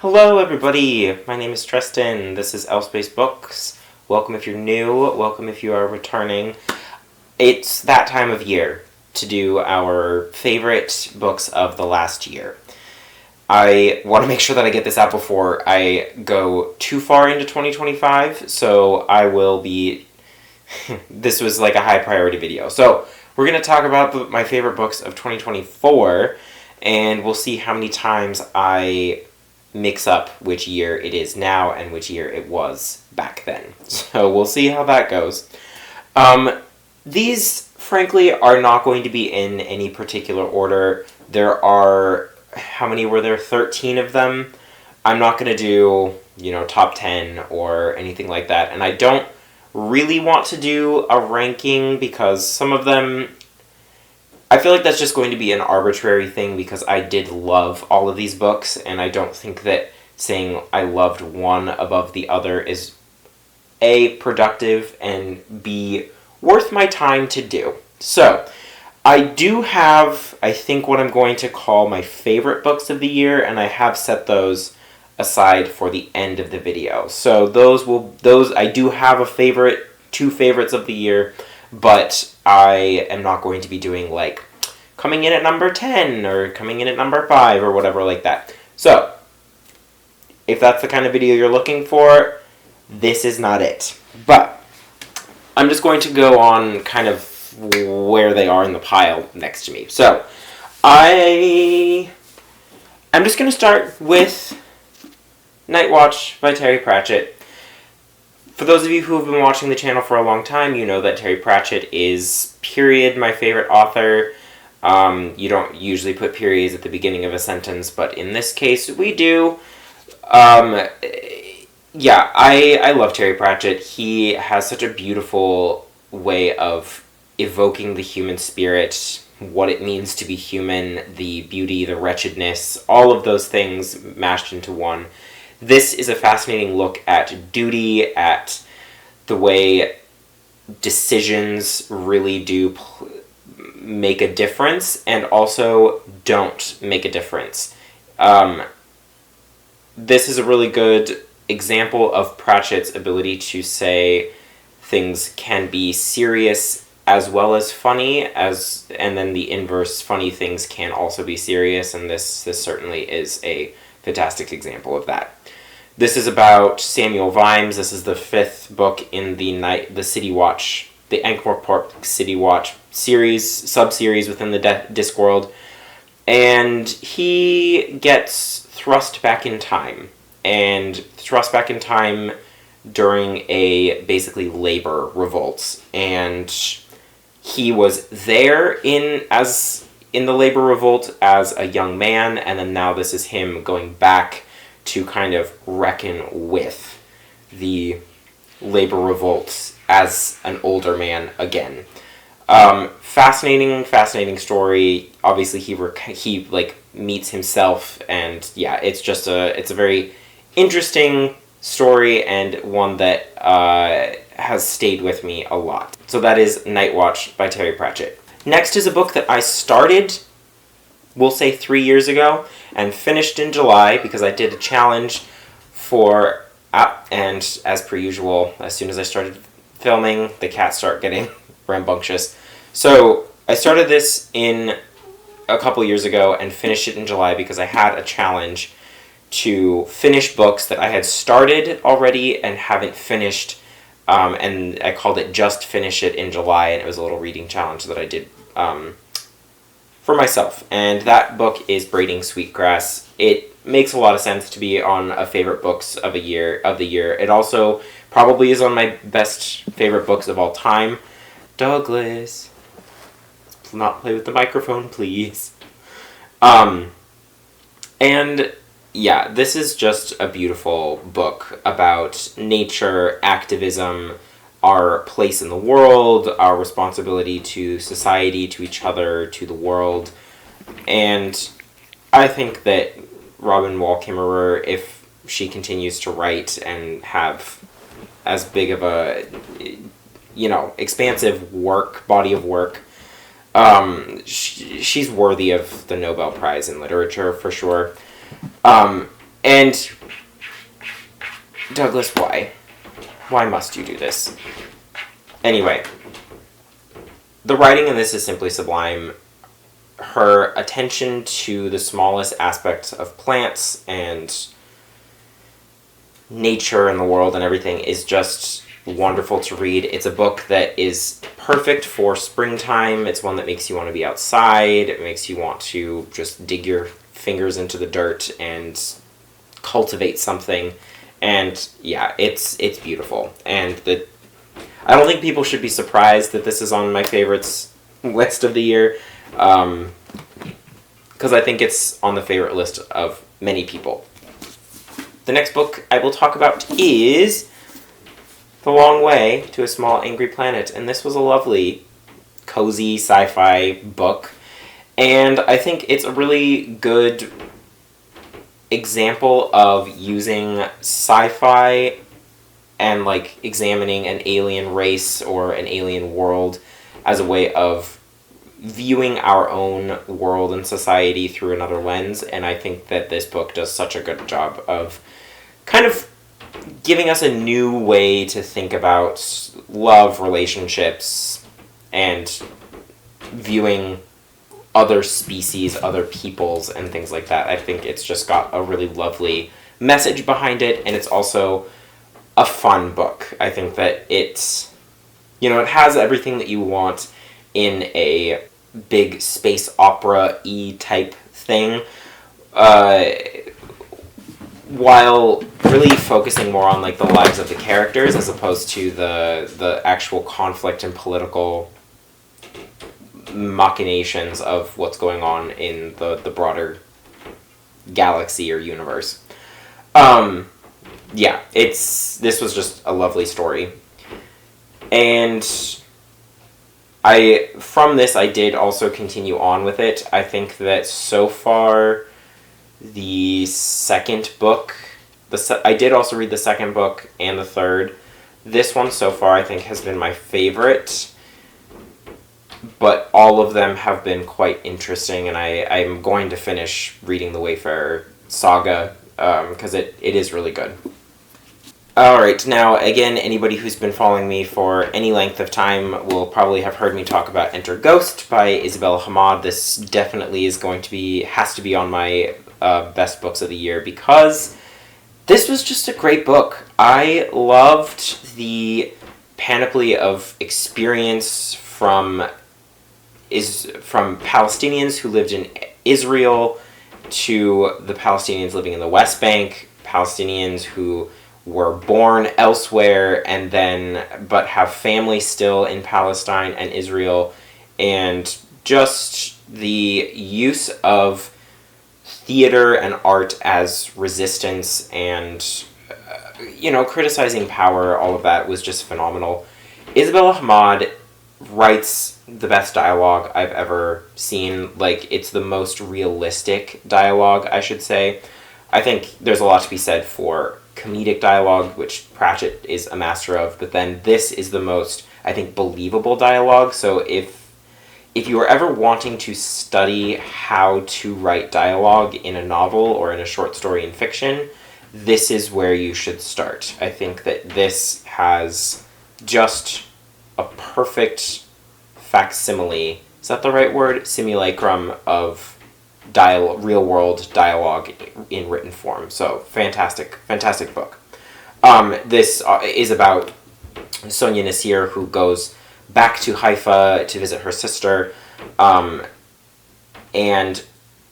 Hello everybody, my name is Tristan, this is Elspace Books. Welcome if you're new, welcome if you are returning. It's that time of year to do our favorite books of the last year. I want to make sure that I get this out before I go too far into 2025, so I will be... this was like a high priority video. So, we're going to talk about my favorite books of 2024, and we'll see how many times I mix up which year it is now and which year it was back then. So we'll see how that goes. These, frankly, are not going to be in any particular order. There are, how many were there? 13 of them. I'm not going to do, top 10 or anything like that. And I don't really want to do a ranking because some of them, I feel like that's just going to be an arbitrary thing because I did love all of these books, and I don't think that saying I loved one above the other is A, productive, and B, worth my time to do. So, I do have, I think, what I'm going to call my favorite books of the year, and I have set those aside for the end of the video. So I do have two favorites of the year, but I am not going to be doing, like, coming in at number 10 or coming in at number 5 or whatever like that. So, if that's the kind of video you're looking for, this is not it. But, I'm just going to go on kind of where they are in the pile next to me. So, I'm just going to start with Night Watch by Terry Pratchett. For those of you who have been watching the channel for a long time, you know that Terry Pratchett is, period, my favorite author. You don't usually put periods at the beginning of a sentence, but in this case, we do. I love Terry Pratchett. He has such a beautiful way of evoking the human spirit, what it means to be human, the beauty, the wretchedness, all of those things mashed into one. This is a fascinating look at duty, at the way decisions really do make a difference, and also don't make a difference. This is a really good example of Pratchett's ability to say things can be serious as well as funny, and then the inverse, funny things can also be serious, and this certainly is a fantastic example of that. This is about Samuel Vimes. This is the 5th book in the City Watch, the Ankh-Morpork City Watch sub-series within the Discworld. And he gets thrust back in time. And thrust back in time during a, basically, labor revolt. And he was there in the labor revolt as a young man, and then now this is him going back to kind of reckon with the labor revolt as an older man again. Fascinating story. Obviously, he meets himself, and yeah, it's a very interesting story and one that has stayed with me a lot. So that is Night Watch by Terry Pratchett. Next is a book that I started, we'll say 3 years ago, and finished in July because I did a challenge for, and as per usual, as soon as I started filming, the cats start getting rambunctious. So I started this in a couple years ago and finished it in July because I had a challenge to finish books that I had started already and haven't finished, and I called it Just Finish It in July, and it was a little reading challenge that I did for myself, and that book is Braiding Sweetgrass. It makes a lot of sense to be on a favorite books of the year. It also probably is on my best favorite books of all time. Douglas, let's not play with the microphone, please. And yeah, this is just a beautiful book about nature, activism, our place in the world, our responsibility to society, to each other, to the world. And I think that Robin Wall Kimmerer, if she continues to write and have as big of a, expansive body of work, she's worthy of the Nobel Prize in Literature, for sure. And Douglas, why? Why must you do this? Anyway, the writing in this is simply sublime. Her attention to the smallest aspects of plants and nature and the world and everything is just wonderful to read. It's a book that is perfect for springtime. It's one that makes you want to be outside. It makes you want to just dig your fingers into the dirt and cultivate something. And yeah, it's beautiful. And I don't think people should be surprised that this is on my favorites list of the year, because I think it's on the favorite list of many people. The next book I will talk about is The Long Way to a Small Angry Planet, and this was a lovely, cozy sci-fi book, and I think it's a really good example of using sci-fi and like examining an alien race or an alien world as a way of viewing our own world and society through another lens, and I think that this book does such a good job of kind of giving us a new way to think about love, relationships, and viewing other species, other peoples, and things like that. I think it's just got a really lovely message behind it, and it's also a fun book. I think that it's, it has everything that you want in a big space opera-y type thing, while really focusing more on like the lives of the characters as opposed to the actual conflict and political machinations of what's going on in the broader galaxy or universe. Yeah, this was just a lovely story. And from this I did also continue on with it. I think that so far the second book, I did also read the second book and the third. This one so far I think has been my favorite, but all of them have been quite interesting, and I'm going to finish reading the Wayfarer saga because it is really good. Alright, now again, anybody who's been following me for any length of time will probably have heard me talk about Enter Ghost by Isabella Hamad. This definitely has to be on my best books of the year because this was just a great book. I loved the panoply of experience from Palestinians who lived in Israel to the Palestinians living in the West Bank, Palestinians who were born elsewhere but have family still in Palestine and Israel, and just the use of theater and art as resistance and criticizing power, all of that was just phenomenal. Isabella Hamad writes the best dialogue I've ever seen. Like, it's the most realistic dialogue, I should say. I think there's a lot to be said for comedic dialogue, which Pratchett is a master of, but then this is the most, I think, believable dialogue. So if you are ever wanting to study how to write dialogue in a novel or in a short story in fiction, this is where you should start. I think that this has just a perfect facsimile, is that the right word? Simulacrum of real-world dialogue in written form. So, fantastic book. This is about Sonia Nasir, who goes back to Haifa to visit her sister, and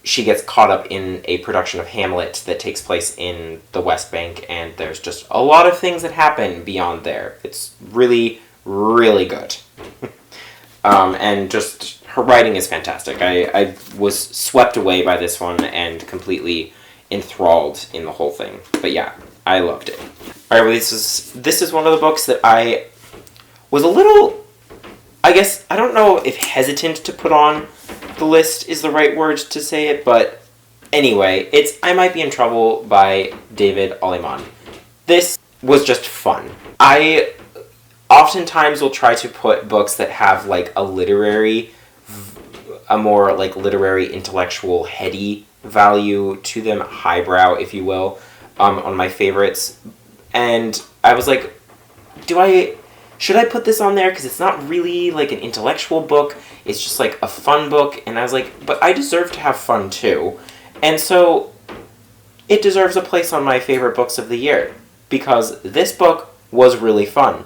she gets caught up in a production of Hamlet that takes place in the West Bank, and there's just a lot of things that happen beyond there. It's really, really good. And just her writing is fantastic. I was swept away by this one and completely enthralled in the whole thing. But yeah, I loved it. Alright, well, this is one of the books that I was a little, I guess, I don't know if hesitant to put on the list is the right word to say it, but anyway, it's I Might Be in Trouble by David Aleman. This was just fun. I oftentimes will try to put books that have like a more like literary, intellectual, heady value to them, highbrow, if you will, on my favorites. And I was like, should I put this on there? Because it's not really like an intellectual book. It's just like a fun book. And I was like, but I deserve to have fun too. And so it deserves a place on my favorite books of the year. Because this book was really fun.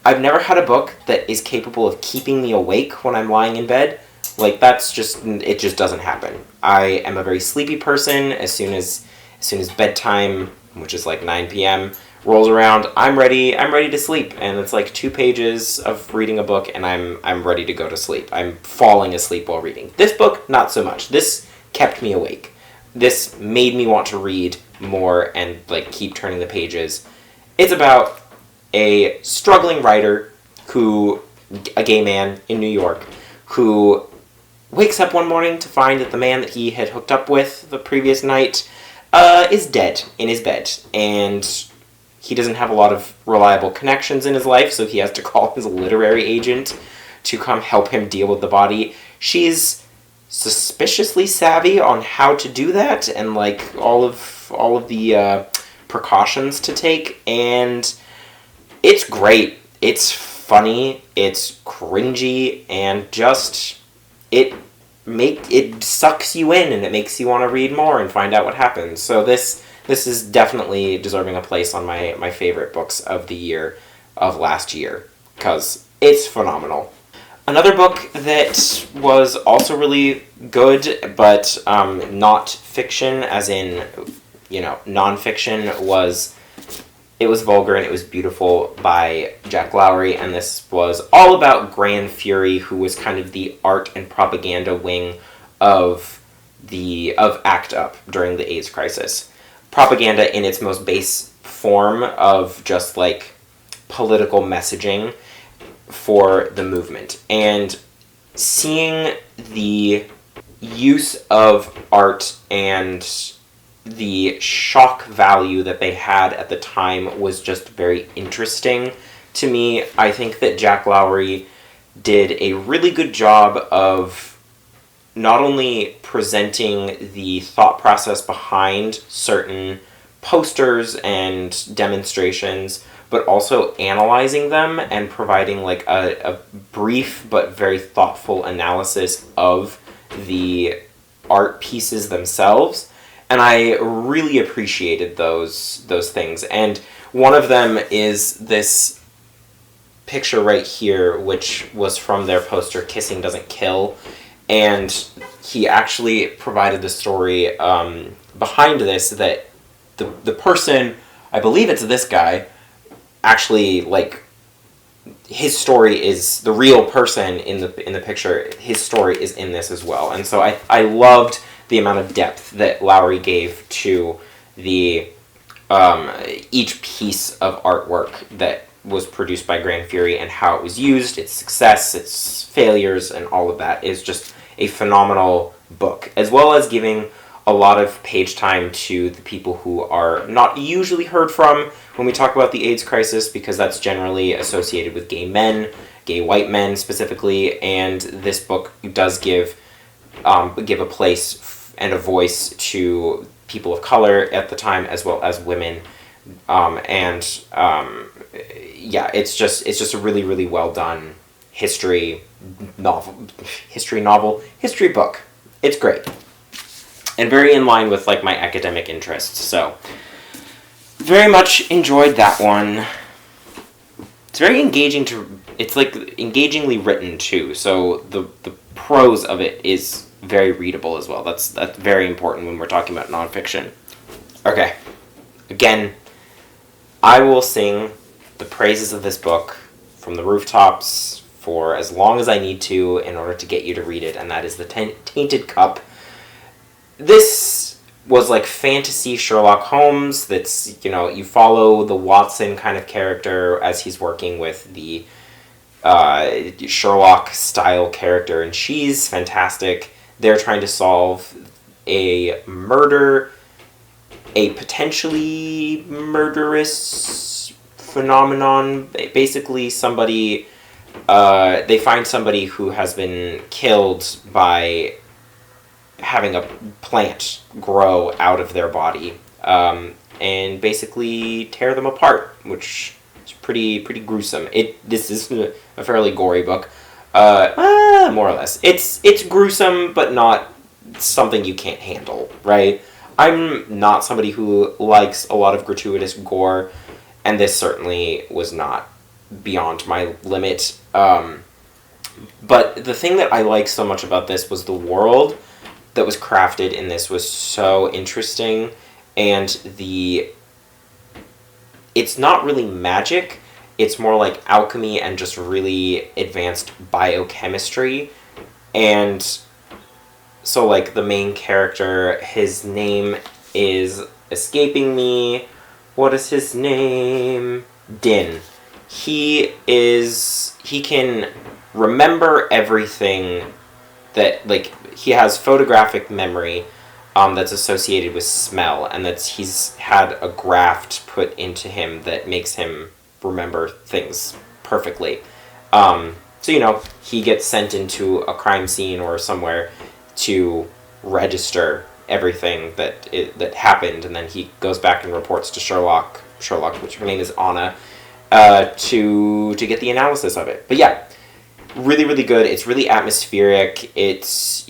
I've never had a book that is capable of keeping me awake when I'm lying in bed. Like, it just doesn't happen. I am a very sleepy person. As soon as bedtime, which is like 9 p.m., rolls around, I'm ready to sleep. And it's like 2 pages of reading a book and I'm ready to go to sleep. I'm falling asleep while reading. This book, not so much. This kept me awake. This made me want to read more and like keep turning the pages. It's about a struggling writer a gay man in New York, who wakes up one morning to find that the man that he had hooked up with the previous night is dead in his bed. And he doesn't have a lot of reliable connections in his life, so he has to call his literary agent to come help him deal with the body. She's suspiciously savvy on how to do that and like all of the precautions to take, and it's great. It's funny, it's cringy, and just it sucks you in and it makes you want to read more and find out what happens. So this is definitely deserving a place on my favorite books of the year of last year, because it's phenomenal. Another book that was also really good, but not fiction, as in, non-fiction, was It Was Vulgar and It Was Beautiful by Jack Lowry, and this was all about Gran Fury, who was kind of the art and propaganda wing of ACT UP during the AIDS crisis. Propaganda in its most base form of just like political messaging for the movement. And seeing the use of art and the shock value that they had at the time was just very interesting to me. I think that Jack Lowry did a really good job of not only presenting the thought process behind certain posters and demonstrations, but also analyzing them and providing like a brief but very thoughtful analysis of the art pieces themselves. And I really appreciated those things. And one of them is this picture right here, which was from their poster, Kissing Doesn't Kill. And he actually provided the story behind this, that the person, I believe it's this guy, actually, like, his story is the real person in the picture. His story is in this as well. And so I loved the amount of depth that Lowry gave to the each piece of artwork that was produced by Gran Fury and how it was used, its success, its failures, and all of that is just a phenomenal book, as well as giving a lot of page time to the people who are not usually heard from when we talk about the AIDS crisis, because that's generally associated with gay men, gay white men specifically, and this book does give a place and a voice to people of color at the time, as well as women, it's just a really, really well done history book. It's great, and very in line with like my academic interests. So very much enjoyed that one. It's very engaging it's like engagingly written too. So the prose of it is very readable as well. That's very important when we're talking about nonfiction. Okay, again, I will sing the praises of this book from the rooftops for as long as I need to in order to get you to read it, and that is The Tainted Cup. This was like fantasy Sherlock Holmes. That's, you follow the Watson kind of character as he's working with the Sherlock style character, and she's fantastic. They're trying to solve a murder, a potentially murderous phenomenon. Basically, they find somebody who has been killed by having a plant grow out of their body, and basically tear them apart, which is pretty gruesome. This is a fairly gory book, more or less. It's gruesome, but not something you can't handle, right? I'm not somebody who likes a lot of gratuitous gore, and this certainly was not beyond my limit. But the thing that I like so much about this was the world that was crafted in this was so interesting, and it's not really magic, it's more like alchemy and just really advanced biochemistry. And so, like, the main character, his name is escaping me. What is his name? Din. He can remember everything that, like, he has photographic memory that's associated with smell, and he's had a graft put into him that makes him remember things perfectly. So, he gets sent into a crime scene or somewhere to register everything that happened, and then he goes back and reports to Sherlock, which her name is Anna, to get the analysis of it. But yeah, really, really good. It's really atmospheric. It's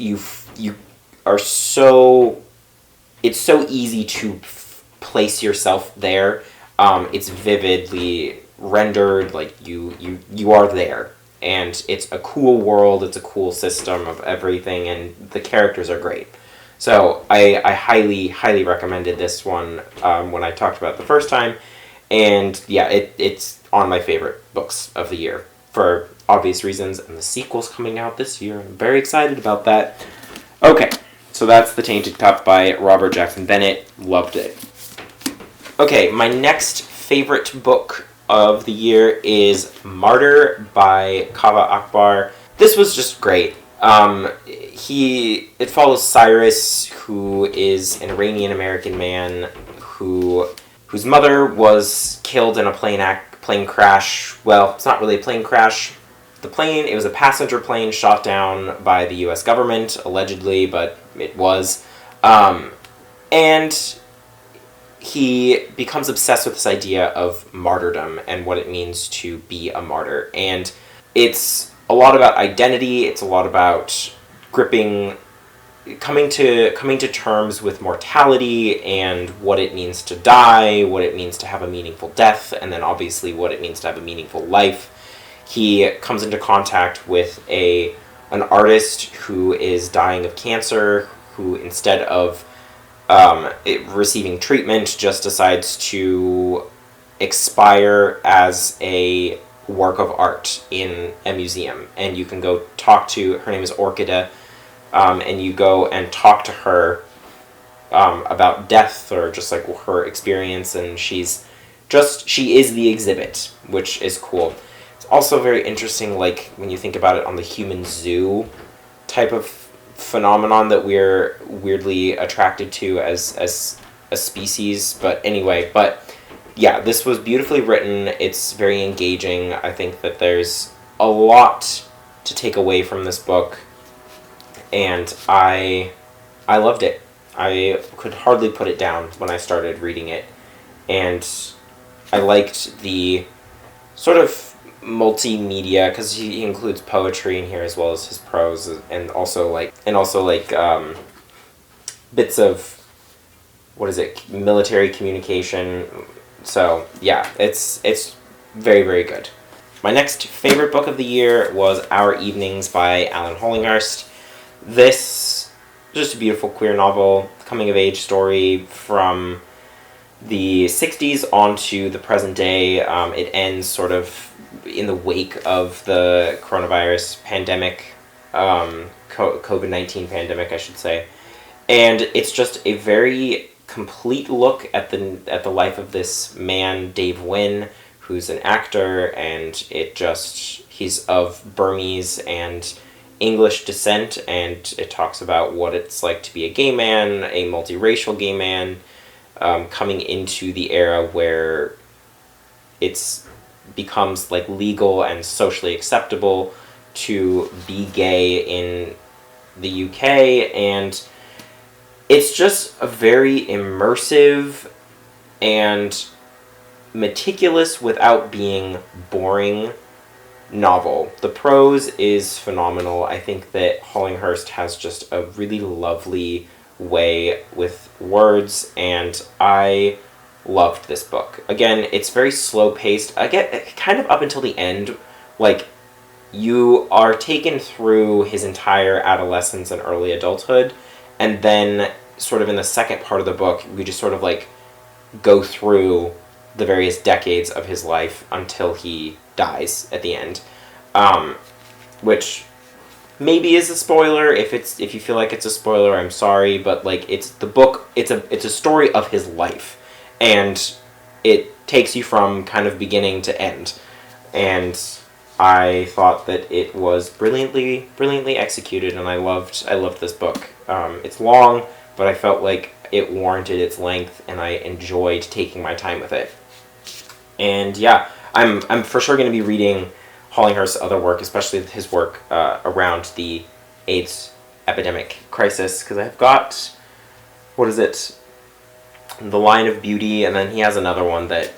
so easy to place yourself there. It's vividly rendered, like you are there, and it's a cool world. It's a cool system of everything, and the characters are great. So I highly, highly recommended this one when I talked about it the first time, and yeah, it's on my favorite books of the year for obvious reasons, and the sequel's coming out this year. I'm very excited about that. Okay, so that's The Tainted Cup by Robert Jackson Bennett. Loved it. Okay, my next favorite book of the year is Martyr by Kaveh Akbar. This was just great. It follows Cyrus, who is an Iranian-American man whose mother was killed in a plane crash. Well, it's not really a plane crash. It was a passenger plane shot down by the U.S. government, allegedly, but it was. And he becomes obsessed with this idea of martyrdom and what it means to be a martyr. And it's a lot about identity, it's a lot about coming to terms with mortality and what it means to die, what it means to have a meaningful death, and then obviously what it means to have a meaningful life. He comes into contact with an artist who is dying of cancer, who instead of receiving treatment just decides to expire as a work of art in a museum. And you can go talk to her. Name is Orchida, and you go and talk to her about death or just like her experience, and she is the exhibit, which is cool. It's also very interesting, like when you think about it on the human zoo type of phenomenon that we're weirdly attracted to as a species. But yeah, this was beautifully written. It's very engaging. I think that there's a lot to take away from this book, and I loved it. I could hardly put it down when I started reading it, and I liked the sort of multimedia, because he includes poetry in here as well as his prose, and also bits of military communication. So yeah, it's very, very good. My next favorite book of the year was Our Evenings by Alan Hollinghurst. This is just a beautiful queer novel, coming of age story from the 60s onto the present day. It ends sort of in the wake of the coronavirus pandemic, COVID-19 pandemic, I should say. And it's just a very complete look at the life of this man, Dave Wynn, who's an actor, and he's of Burmese and English descent, and it talks about what it's like to be a gay man, a multiracial gay man, coming into the era where it's becomes like legal and socially acceptable to be gay in the UK, and it's just a very immersive and meticulous without being boring novel. The prose is phenomenal. I think that Hollinghurst has just a really lovely way with words, and I loved this book. Again, it's very slow paced. I get kind of up until the end, like, you are taken through his entire adolescence and early adulthood, and then sort of in the second part of the book, we just sort of like go through the various decades of his life until he dies at the end, which maybe is a spoiler. If you feel like it's a spoiler, I'm sorry, but like it's the book. It's a story of his life, and it takes you from kind of beginning to end, and I thought that it was brilliantly executed, and I loved this book. It's long, but I felt like it warranted its length, and I enjoyed taking my time with it. And yeah, I'm for sure going to be reading Hollinghurst's other work, especially his work around the AIDS epidemic crisis, because I've got, what is it, The Line of Beauty, and then he has another one that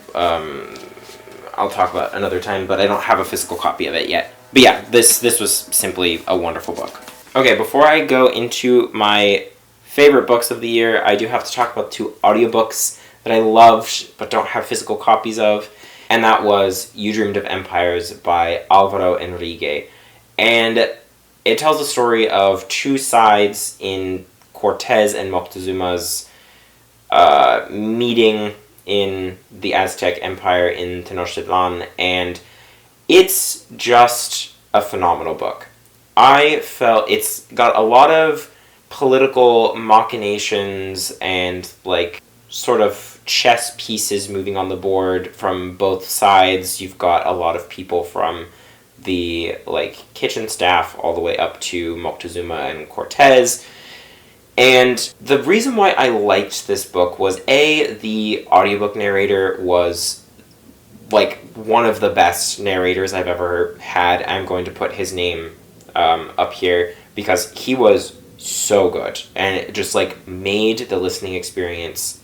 I'll talk about another time, but I don't have a physical copy of it yet. But yeah, this was simply a wonderful book. Okay, before I go into my favorite books of the year, I do have to talk about 2 audiobooks that I loved but don't have physical copies of, and that was You Dreamed of Empires by Alvaro Enrique. And it tells the story of 2 sides in Cortez and Moctezuma's meeting in the Aztec Empire in Tenochtitlan, and it's just a phenomenal book. I felt it's got a lot of political machinations and like sort of chess pieces moving on the board from both sides. You've got a lot of people from the like kitchen staff all the way up to Moctezuma and Cortez. And the reason why I liked this book was, A, the audiobook narrator was like one of the best narrators I've ever had. I'm going to put his name up here because he was so good, and it just like made the listening experience,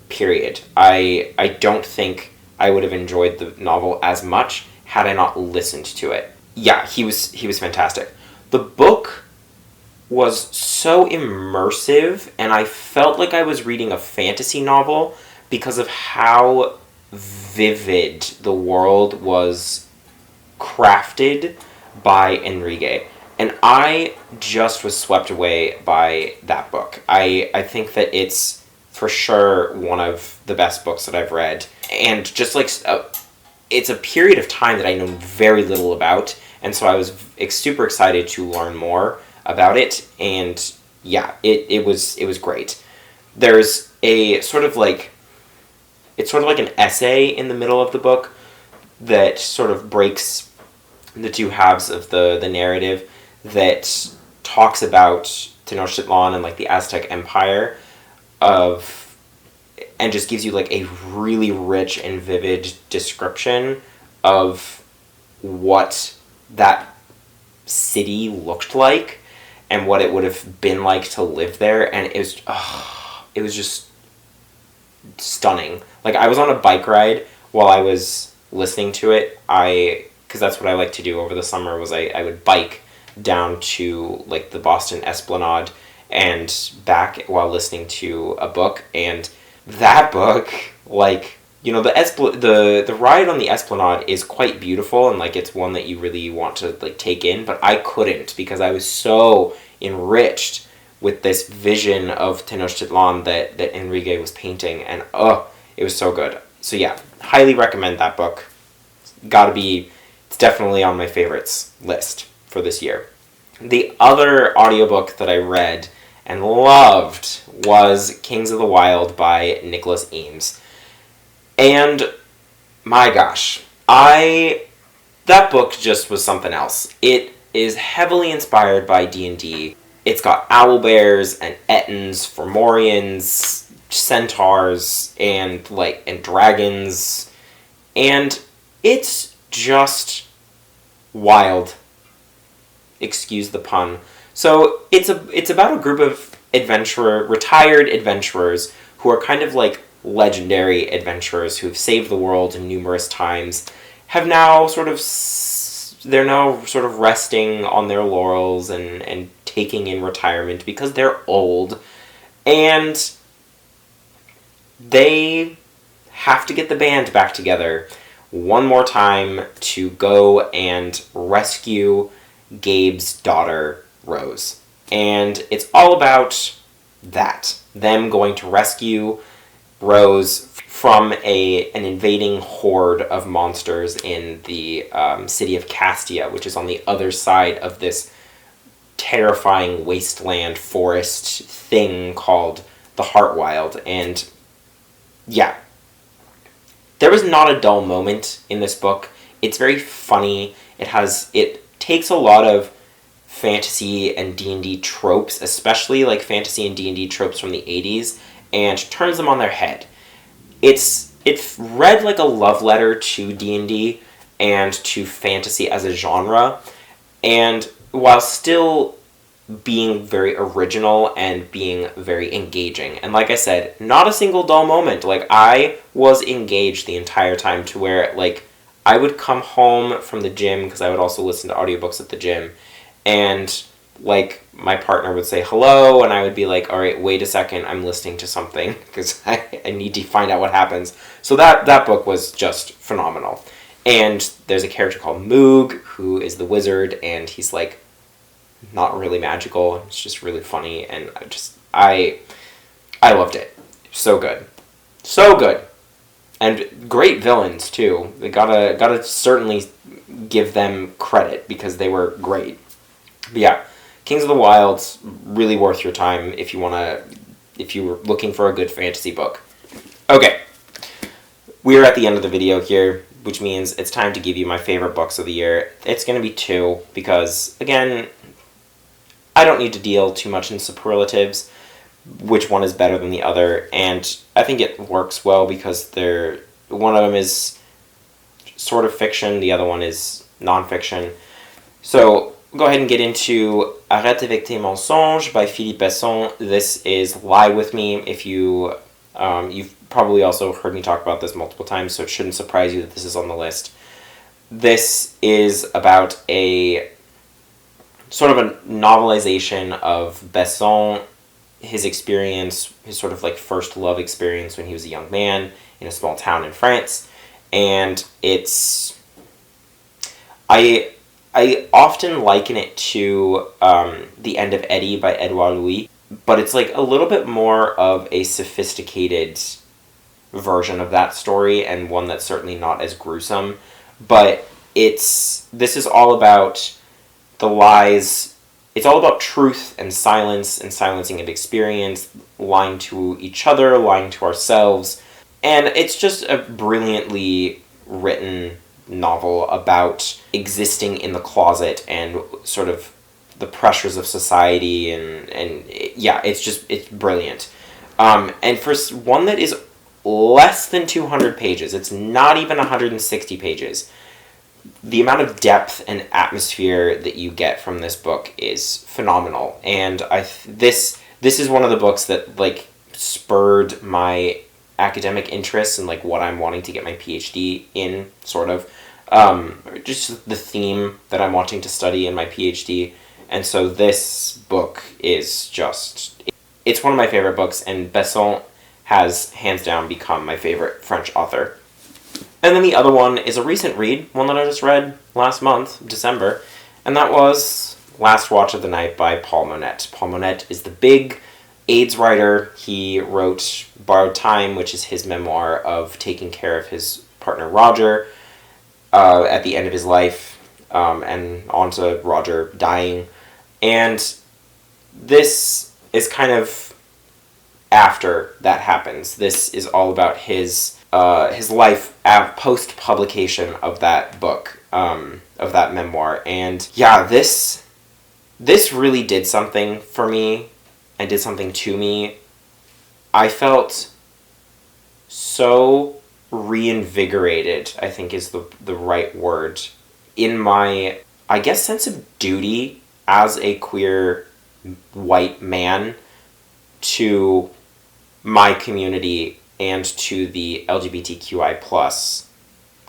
period. I don't think I would have enjoyed the novel as much had I not listened to it. Yeah, he was fantastic. The book was so immersive, and I felt like I was reading a fantasy novel because of how vivid the world was crafted by Enrique. And I just was swept away by that book. I think that it's for sure one of the best books that I've read. And just like, it's a period of time that I know very little about, and so I was super excited to learn more about it, and yeah, it was great. There's a sort of like, it's sort of like an essay in the middle of the book that sort of breaks the 2 halves of the narrative that talks about Tenochtitlan and like the Aztec Empire and just gives you like a really rich and vivid description of what that city looked like and what it would have been like to live there, and it was just stunning. Like, I was on a bike ride while I was listening to it. Because that's what I like to do over the summer, was I would bike down to like the Boston Esplanade and back while listening to a book, and that book, like, you know, the ride on the Esplanade is quite beautiful, and like it's one that you really want to like take in, but I couldn't because I was so enriched with this vision of Tenochtitlan that Enrique was painting, and it was so good. So yeah, highly recommend that book. It's definitely on my favorites list for this year. The other audiobook that I read and loved was Kings of the Wild by Nicholas Eames. And my gosh, that book just was something else. It is heavily inspired by D&D. It's got owlbears and ettins, Fomorians, centaurs, and dragons, and it's just wild. Excuse the pun. So it's about a group of retired adventurers who are kind of like legendary adventurers who have saved the world numerous times, have now they're now sort of resting on their laurels and taking in retirement because they're old, and they have to get the band back together one more time to go and rescue Gabe's daughter, Rose. And it's all about that. Them going to rescue Rose from an invading horde of monsters in the city of Castia, which is on the other side of this terrifying wasteland forest thing called the Heartwild. And yeah, there was not a dull moment in this book. It's very funny. It takes a lot of fantasy and D&D tropes, especially like fantasy and D&D tropes from the 80s, and turns them on their head. It's read like a love letter to D&D and to fantasy as a genre, and while still being very original and being very engaging. And like I said, not a single dull moment. Like, I was engaged the entire time, to where, like, I would come home from the gym, because I would also listen to audiobooks at the gym, and, like, my partner would say hello, and I would be like, all right, wait a second, I'm listening to something, because I need to find out what happens. So that book was just phenomenal. And there's a character called Moog, who is the wizard, and he's, like, not really magical. It's just really funny, and I loved it. So good. So good. And great villains, too. They gotta certainly give them credit, because they were great. But yeah, Kings of the Wilds, really worth your time if you were looking for a good fantasy book. Okay. We're at the end of the video here, which means it's time to give you my favorite books of the year. It's going to be 2, because, again, I don't need to deal too much in superlatives, which one is better than the other, and I think it works well because one of them is sort of fiction, the other one is nonfiction. So, go ahead and get into Arrête avec tes mensonges by Philippe Besson. This is Lie With Me. If you've probably also heard me talk about this multiple times, so it shouldn't surprise you that this is on the list. This is about a sort of a novelization of Besson, his experience, his sort of like first love experience when he was a young man in a small town in France. And I often liken it to The End of Eddie by Edouard Louis, but it's like a little bit more of a sophisticated version of that story, and one that's certainly not as gruesome. But this is all about the lies. It's all about truth and silence and silencing of experience, lying to each other, lying to ourselves. And it's just a brilliantly written novel about existing in the closet and sort of the pressures of society, and yeah, it's brilliant. And for one that is less than 200 pages, it's not even 160 pages, the amount of depth and atmosphere that you get from this book is phenomenal. And this is one of the books that like spurred my academic interests and like what I'm wanting to get my PhD in, sort of. Just the theme that I'm wanting to study in my PhD. And so this book is it's one of my favorite books, and Besson has hands down become my favorite French author. And then the other one is a recent read, one that I just read last month, December, and that was Last Watch of the Night by Paul Monette. Paul Monette is the big AIDS writer. He wrote Borrowed Time, which is his memoir of taking care of his partner Roger at the end of his life, and on to Roger dying. And this is kind of after that happens. This is all about his life post-publication of that book, of that memoir. And yeah, this really did something for me and did something to me. I felt so reinvigorated, I think is the right word, in my, I guess, sense of duty as a queer white man to my community and to the LGBTQI plus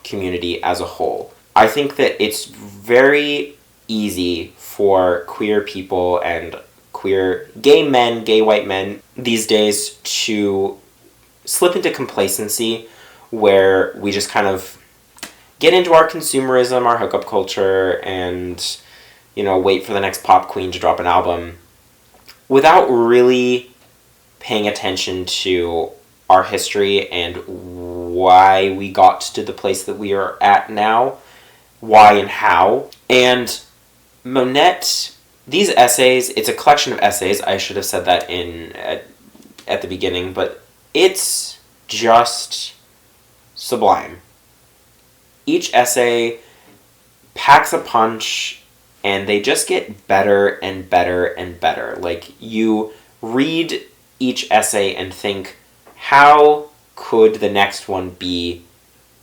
community as a whole. I think that it's very easy for queer people and queer gay men, gay white men these days to slip into complacency where we just kind of get into our consumerism, our hookup culture, and, you know, wait for the next pop queen to drop an album without really paying attention to our history and why we got to the place that we are at now, why and how. And Monette, these essays, it's a collection of essays, I should have said that at the beginning, but it's just sublime. Each essay packs a punch, and they just get better and better and better. Like, you read each essay and think, how could the next one be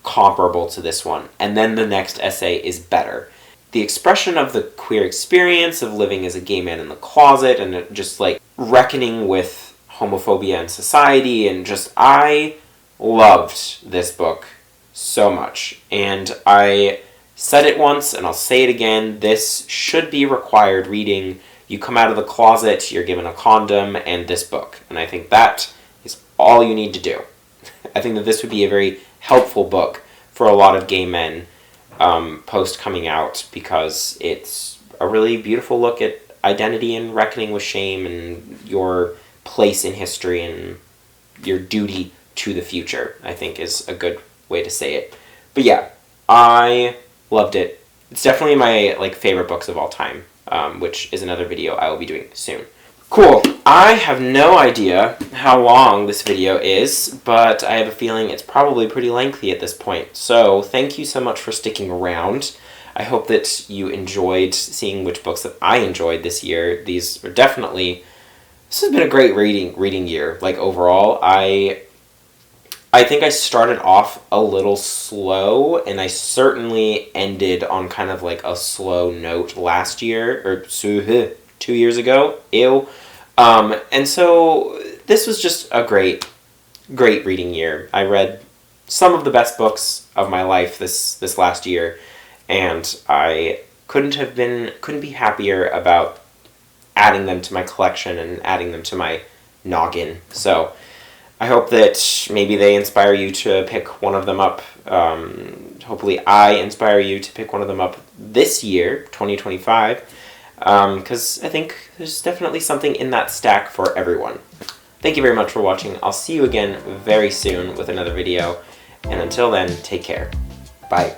comparable to this one? And then the next essay is better. The expression of the queer experience of living as a gay man in the closet and just like reckoning with homophobia in society, and just, I loved this book so much. And I said it once and I'll say it again, this should be required reading. You come out of the closet, you're given a condom and this book. And I think that is all you need to do. I think that this would be a very helpful book for a lot of gay men post coming out, because it's a really beautiful look at identity and reckoning with shame and your place in history and your duty to the future, I think is a good way to say it. But yeah, I loved it. It's definitely my favorite books of all time, which is another video I will be doing soon. Cool. I have no idea how long this video is, but I have a feeling it's probably pretty lengthy at this point. So thank you so much for sticking around. I hope that you enjoyed seeing which books that I enjoyed this year. This has been a great reading year, overall. I think I started off a little slow, and I certainly ended on kind of a slow note last year, or 2 years ago. Ew. And so this was just a great reading year. I read some of the best books of my life this last year, and I couldn't be happier about adding them to my collection and adding them to my noggin. So I hope that maybe they inspire you to pick one of them up. Hopefully I inspire you to pick one of them up this year, 2025, because I think there's definitely something in that stack for everyone. Thank you very much for watching. I'll see you again very soon with another video, and until then, take care. Bye.